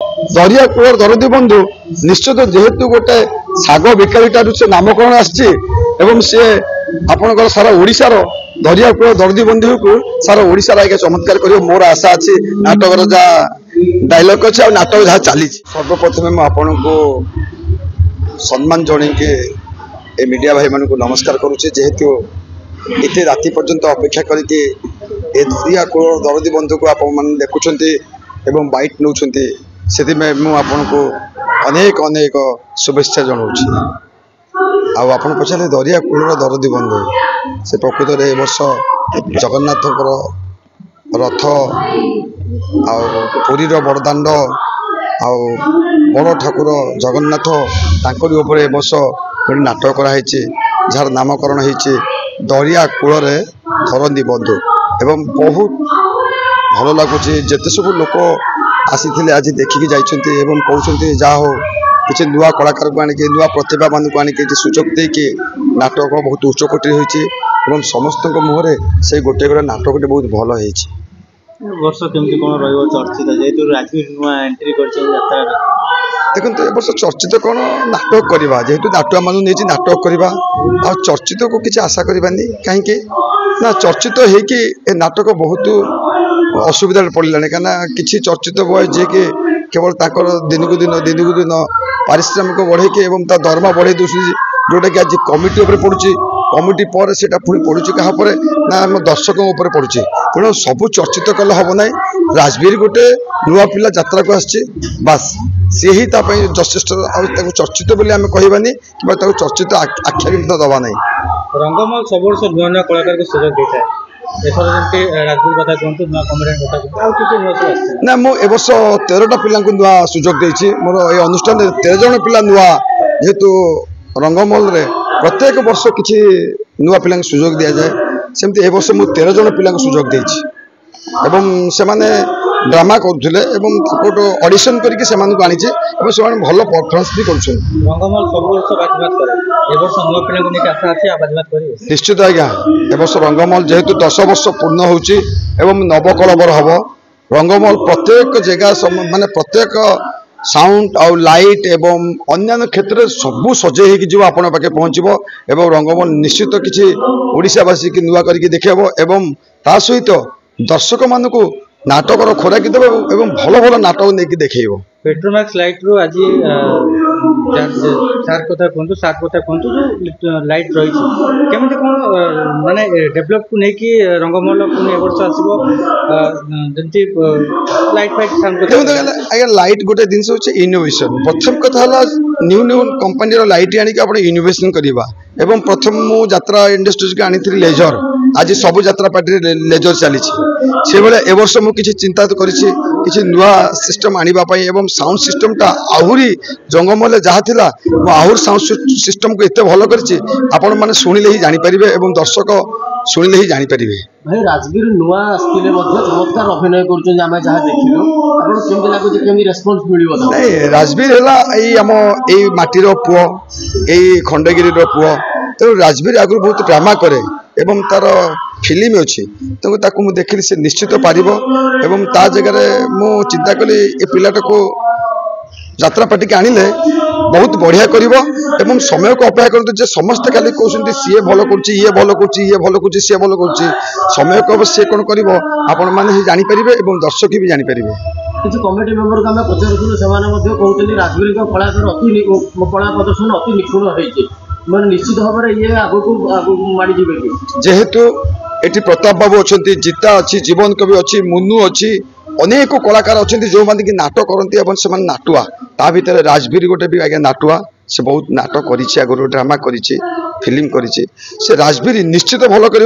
दरिया कूल दरदी बंधु निश्चित जेहेतु गोटे शाग बेकारीटार से नामकरण आसी सारा ओडिशार दरिया कूल दरदी बंधु को सारा ओडिशार आगे चमत्कार कर मोर आशा अच्छी नाटक जहाँ डायलग अच्छे और नाटक जहाँ चली सर्वप्रथम मुझे सम्मान जन के मीडिया भाई मान को नमस्कार करुचे जेहेतु इतने राति पर्यंत अपेक्षा करके दरिया कूल दरदी बंधु को आप देखुं एवं बाइट नौ से आपको अनेक अनेक शुभेच्छा जनाऊँ आप पचारे दरिया कूल दरदी बंधु से प्रकृत में वर्ष जगन्नाथ रथ आरी बड़दाण्ड बड़ ठाकुर जगन्नाथ तांकरी उपरे वर्ष गोटे नाटक कराई जार नामकरण होती दरिया कूल धरती बंधु एवं बहुत भल लगुच जिते सब लोक आसी आज देखिकी जाइए कहते जहा हो किसी नुआ कलाकार को आनिक नुआ प्रतिभा मान को आनिक सुजोग देकी नाटक बहुत उच्चकोटी होती समस्त मुहर से गोटे गोटे नाटक बहुत भल होती वर्ष केमती कौन चर्चित जेहेतु राजवीर नुआ एंट्री देखो ए वर्ष चर्चित कौन नाटक करवा जेहेतु नाटुआ मान नहीं नाटक करवा आ चर्चित को किसी आशा करवानी कहीं ना चर्चित होगी नाटक बहुत असुविधा पड़लानी कहीं किसी चर्चित बय जी कि केवल दिन को दिन पारिश्रमिक बढ़े दरमा बढ़े दूसरी जोटा कि आज कमिटी पड़ुची कमिटी पर से पुणी पड़ुची क्या ना आम दर्शकों पड़ुची तेणु सबू चर्चित कले हम ना राजवीर गोटे नुआ पिला यात्रा को आसी बास सी ही जथेष चर्चित बोली आम कहबानी कि चर्चित आख्या भी दबा ना रंगमल सब वर्ष नुआ नुआ कलाकार को सुजोग देता है ना मु ए वर्ष 13टा पिला नुआ सुजोग देछि मोर ए अनुष्ठान 13 जन पिला नुआ जेहेतु रंगमल रे प्रत्येक वर्ष किसी नुआ पिला सुजोग दि जाए सेमती ए वर्ष मु 13 जन पिला सुजोग देछि एवं से माने ड्रामा करुले ऑडिशन करके से आनीचे भल परफॉर्मेंस भी कर निश्चित आज्ञा ए वर्ष रंगमल जेहेतु 10 वर्ष पूर्ण होची एवं नवकलबर हम रंगमल प्रत्येक जगह माने प्रत्येक साउंड आउ लाइट एवं अन्य क्षेत्र में सबू सजे हो आपण पाखे पहुँचब एवं रंगमल निश्चित किसी ओडिशावासी की नुआ करके देखेब एवं ता सहित दर्शक मान को नाटकर खोराकी देव एवं भल भल नाटक नहीं देखेब पेट्रोमैक्स लाइट रू आज सार कथा कहतु सार कथा कहतु जो लाइट रही केमी कौन माने डेभलप को लेकिन रंगमल पुणी ए वर्ष आसो जमी लाइट फाइट लाइट गोटे जिन हूँ इनोवेशन प्रथम कथा न्यू न्यू कंपनी लाइट आनिक आप इनोवेशन करवा एवं प्रथम मु यात्रा इंडस्ट्री को आनी लेजर आज सब यात्रा पार्टी लेजर चली से भाई ए वर्ष मुझे किसी चिंता किसी नुआ सिस्टम आने एवं साउंड सिस्टम टा आहरी जंगमल जहाँ थी आहरी साउंड सिस्टम को एत भल कर शुणिले ही जापर एवं दर्शक शुणिले ही जापर भाई राजवीर नुआ आसते चमत्कार अभिनय कर राजवीर है माटीर पुओ यही खंडगिरी पुओ तेणु राजवीर आगु बहुत ड्रामा करे एवं तार फिल्म अच्छी तेणु मुझे देखिली से निश्चित पार एवं ता जगह मु चिंता कली ए पिलाटा को यात्रा पार्टी के आनिले बहुत बढ़िया कर समय को अपेक्षा करते समस्ते खाली कहते सी भल कर भल कर सी भल कर समय को सी कौन कर आपण मैंने जापर दर्शक भी जापर किसी कमिटी मेंबर को आम पचारूँ से राजवीर कलाकार अति कला प्रदर्शन अति निपुण होती निश्चित भाव में ये आगू माड़ी जेहेतु ये प्रताप बाबू अच्छा जीता अच्छी जीवन कवि अच्छी मुन्नू अच्छी अनेक कलाकार अच्छा जो मैंने कि नाटक करती से नाटुआ ता भर राजवीर गोटे भी आगे नाटुआ से बहुत नाटक कर ड्रामा कर फिल्म कर राजवीर निश्चित भल कर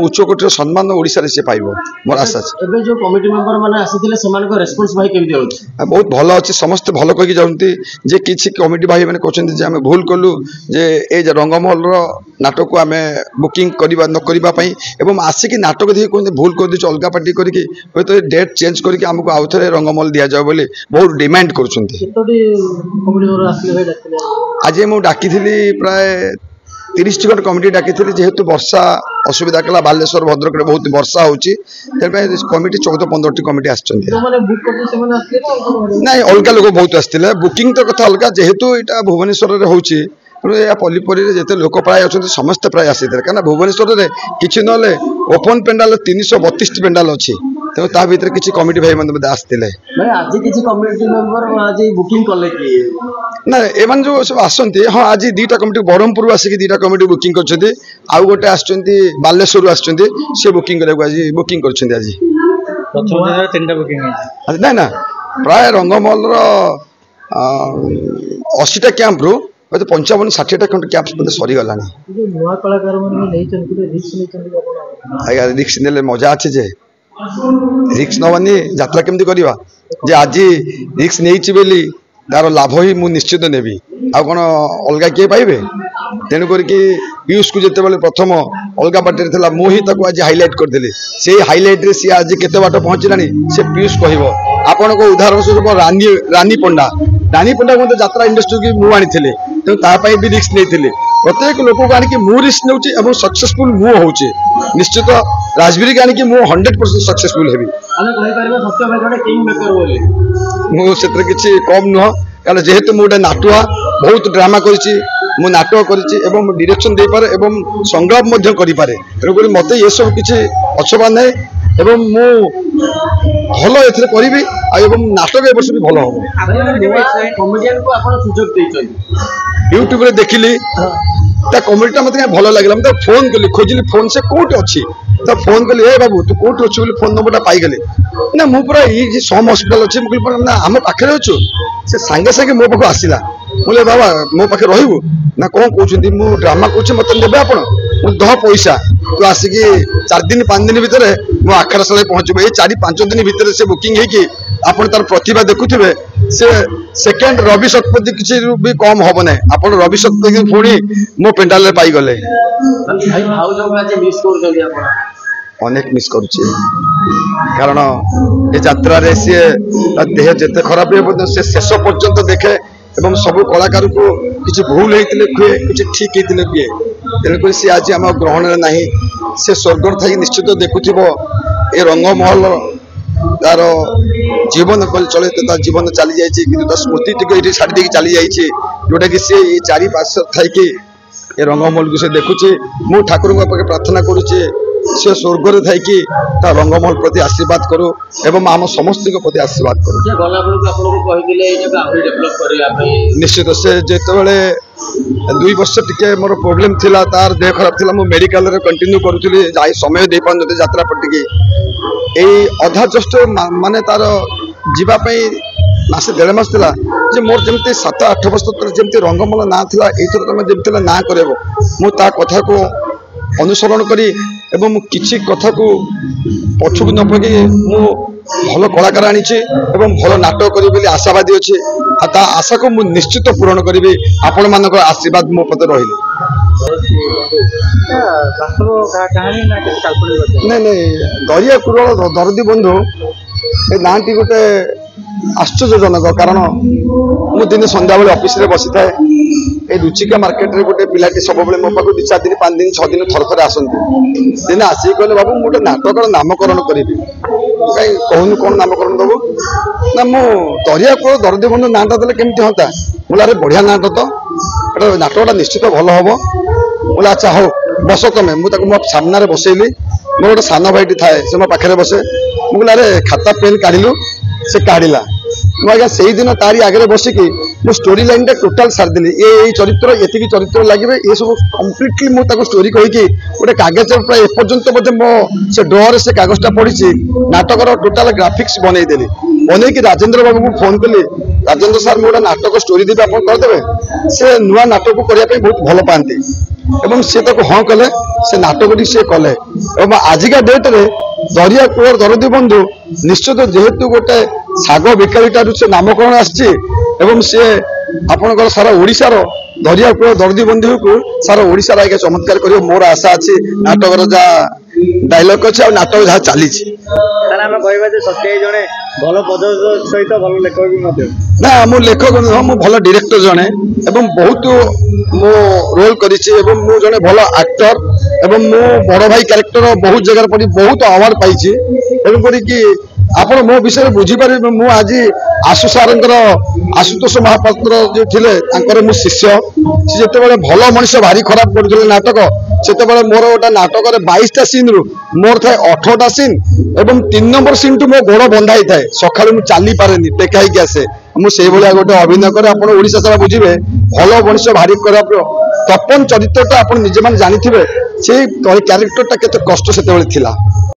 उच्चकोटर सम्मान ओडिशा से पाइब मोर आशा जो कमिटी मेंबर माने आसीथिले सेमानको रेस्पॉन्स भाई केमती होछि बहुत भल अच्छे समस्त भल कहि जाउंती जे किछि कमिटी भाई माने कहछन्ती जे हमें भूल कलु जे ए रंगमहल रो नाटक को आमे बुकिंग करबा न करबा पई एवं आसिकी नाटक देखि कोन भूल कर दी अलगा पार्टी करके तो डेट चेंज करके हमको आउ थे रंगमहल दिया जाओ बोली बहुत डिमांड करुछन्ती आज मु डाकी प्राय 30 टी कमिटी डाकी जेहेतु वर्षा असुविधा कला बालेश्वर भद्रक बहुत वर्षा होची कमिटी 14-15 टी कमिटी आछंती नहीं अलग लोक बहुत आसते बुकिंग तो कथा अलग जेहेतु यहाँ भुवनेश्वर में होची पल्लीपरी जिते लोक प्राय अच्छा समस्त प्राय आसी कहीं भुवनेश्वर में किसी ना ओपन पेंडाल 332 पेंडाल अच्छी तेणु ता भीतर किसी कमिटी भाई मैंने आसते आज किसी कमिटी मेंबर आज बुकिंग कले कि ना एम जो सब आसती हाँ आज 2टा कमिटी ब्रह्मपुर आसिक 2टा कमिटी बुकिंग कर आउ गोटे आसुच्च बालेश्वर आसुच्च सी बुकिंग करने आज बुकिंग कर ना ना प्राय रंगमहल 80टा कैंप 55-60टा कैंप सरीगला रिक्स ने मजा अच्छे जे रिक्स नवानी यात्रा केमती करवा जे आज रिक्स नहीं तार लाभ ही मु निश्चित नेबी आ कौन अलग किए पाइबे तेणुक पीयूष को जिते प्रथम अलग बाटे था मुझे आज हाइलाइट करदेली से हाइलाइट सी आज केते बाट पहुँचला से पीयूष कह आपण को उदाहरण स्वरूप रानी पंडा मत यात्रा इंडस्ट्री की मु आनी तेणु तापाई भी रिस्क नहीं प्रत्येक लोक को आनिक मु रिस्क नौ सक्सेसफुल मु हो निश्चित राजवीर की आनिक मु 100% सक्सेसफुल हेबी मुझे किसी कम नुह कारण जेहेतु मुझे नाटुआ बहुत ड्रामा करी नाटक कर डायरेक्शन दे पारे एवं संग्राम करे तेणुक मत ये सब किसी अछबा ना एवं मु भल एथरे करी नाटक ए वर्ष भी भल हम यूट्यूब रे देखिली कमेडीटा मत भल लगे मुझे फोन कली खोजिली फोन से कौट अच्छी तो फोन कली ए बाबू तू कौट अच्छे फोन नंबरटा पाईगली ना मु पूरा ये सम हस्पिटाल अच्छे मुझे आम पाखे अच्छु से सांगे सांगे मो पाख आसला मुझे बाबा मो पाखे रही ना कौन कहते मुझे ड्रामा कौच मत देवे आप दह पैसा तू आसिक 4 दिन 5 दिन भितर मो आखरशाला पहुँचब ये 4-5 दिन भितर से बुकिंग होगी आप तार प्रतिभा देखुवे से सेकेंड रवि शतपथी किसी भी कम हम ना आप रवि शतपथी पुणी मो पेंडाल पाईगले अनेक मिस करुचे कारण ये यात्रा सी देह जिते खराब हुए से शेष पर्यंत देखे एवं सब कलाकार को किसी भूल होते हुए किसी ठीक होते हुए तेणुक सी आज आम ग्रहण ना से स्वर्ग थी निश्चित देखुव ये रंगमहल तार जीवन चले तो जीवन चली जाए स्मृति टी छाड़ी चली जाइए जोटा कि सी 4-5 थी ये रंगमहल को से देखुचे मु ठाकुर पाखे प्रार्थना करुचे से स्वर्ग थी रंगमहल प्रति आशीर्वाद करू एवं आम समस्त प्रति आशीर्वाद करू निश्चित से जिते 2 वर्ष टिके मोर प्रोब्लेम थिला तार देह खराब थिला मु मेडिकल रे कंटिन्यू करूथली जाई समय दे पानते यात्रा पटिकी ए अधा जस्ट माने तार जीवा पई मासे 1.5 मास थिला जे मोर जमते 7-8 वर्ष तक जमते रंगमहल ना थिला एथर तमे जमते ना करबो मु ता कथा को अनुसरण करी एवं किसी कथा को पछुक न पकि मु भल कलाकार आनी एवं भल नाटक करी आशावादी अच्छे ता आशा को मु निश्चित पूरण करी आपण मान आशीर्वाद मो पते रही नहीं दरिया कुरल दरदी बंधु ए नाटी गोटे आश्चर्यजनक कारण मु दिन संध्या बेले ऑफिस रे बसी थाए ए रुचिका मार्केट रे गोटे पिलाटी सब बेले मो पाखु 2-4 दिन 5 दिन 6 दिन थर थर आसंती दिन आसी कहले बाबू मोटे नाटक नामकरण करी कहीं कहूनु कौन नामकरण दबो ना मु दरिया को दरदी बंधु नाटा देले केमती होता बोला रे बढ़िया नाटक तो एटा नाटकटा निश्चित भल हम बोला अच्छा हो बस तमें मुझे मो सामने बसैली मोर गोटे सान भाईटी थाए से मो पाखे बसे मुझे अरे खाता पेन काढ़लु से काढ़ला मुझे से दिन तारी आगे बसिकी मो स्टोरी लाइन टोटाल सारिदेली ये चरित्र ये चरित्र लगे ये सब कम्प्लीटली मुझे स्टोरी कहीकि गोटे कागज प्राय एपर्यंत बोधे मो से ड्रअर से कागजटा पड़ी नाटकर टोटाल ग्राफिक्स बनईदेली बनईकि राजेन्द्र बाबू को फोन कली राजेन्द्र सार मुझे नाटक स्टोरी देवी आप करदे से नुआ नाटक को करने बहुत भल पाती एवं सी हाँ कले से नाटक सी कले एवं आजिका डेट रे दरिया कूल दरदी बंधु निश्चित जेहेतु गोटे साग बेकारीटार से नामकरण आसी सी आपंकर सारा ओडिशार दरिया कूल दरदी बंधु को सारा ओडिशार आगे चमत्कार कर मोर आशा अच्छी नाटक जहाँ डायलग अच्छे नाटक जहाँ चली सत्य जड़े ଭଲ ପଦକ ସହିତ ଭଲ ଲେଖକ ବି ମଧ୍ୟ। ନା ମୁଁ ଲେଖକ ନୁହଁ, ମୁଁ ଭଲ ଡିରେକ୍ଟର ଜଣେ ଏବଂ ବହୁତ ମୁଁ ରୋଲ୍ କରିଛି ଏବଂ ମୁଁ ଜଣେ ଭଲ ଆକ୍ଟର ଏବଂ ମୁଁ ବଡ଼ ଭାଇ କ୍ୟାରେକ୍ଟର ବହୁତ ଜାଗାରେ ପଢ଼ି ବହୁତ ଆୱାର୍ଡ ପାଇଛି। ତେଣୁକରିକି ଆପଣ ମୋ ବିଷୟରେ ବୁଝିପାରିବେ, ମୁଁ ଆଜି ଆଶୁ ସାର୍ଙ୍କର ଆଶୁତୋଷ ମହାପାତ୍ର ଯିଏ ଥିଲେ ତାଙ୍କର ମୁଁ ଶିଷ୍ୟ। ସେ ଯେତେବେଳେ ଭଲ ମଣିଷ ଭାରି ଖରାପ କରୁଥିଲେ ନାଟକ, ସେତେବେଳେ ମୋର ଗୋଟେ ନାଟକରେ 22ଟା ସିନ୍ରୁ ମୋର ଥାଏ 18ଟା ସିନ୍ ଏବଂ 3 ନମ୍ବର ସିନ୍ଠୁ ମୋ ଗୋଡ଼ ବନ୍ଧା ହେଇଥାଏ। ସକାଳୁ ମୁଁ ଚାଲିପାରେନି, ଟେକା ହେଇକି ଆସେ। ମୁଁ ସେଇଭଳିଆ ଗୋଟେ ଅଭିନୟ କରେ। ଆପଣ ଓଡ଼ିଶା ସାରା ବୁଝିବେ ଭଲ ମଣିଷ ଭାରି ଖରାପ ତପନ ଚରିତ୍ରଟା ଆପଣ ନିଜେ ମାନେ ଜାଣିଥିବେ ସେଇ କ୍ୟାରେକ୍ଟରଟା କେତେ କଷ୍ଟ ସେତେବେଳେ ଥିଲା।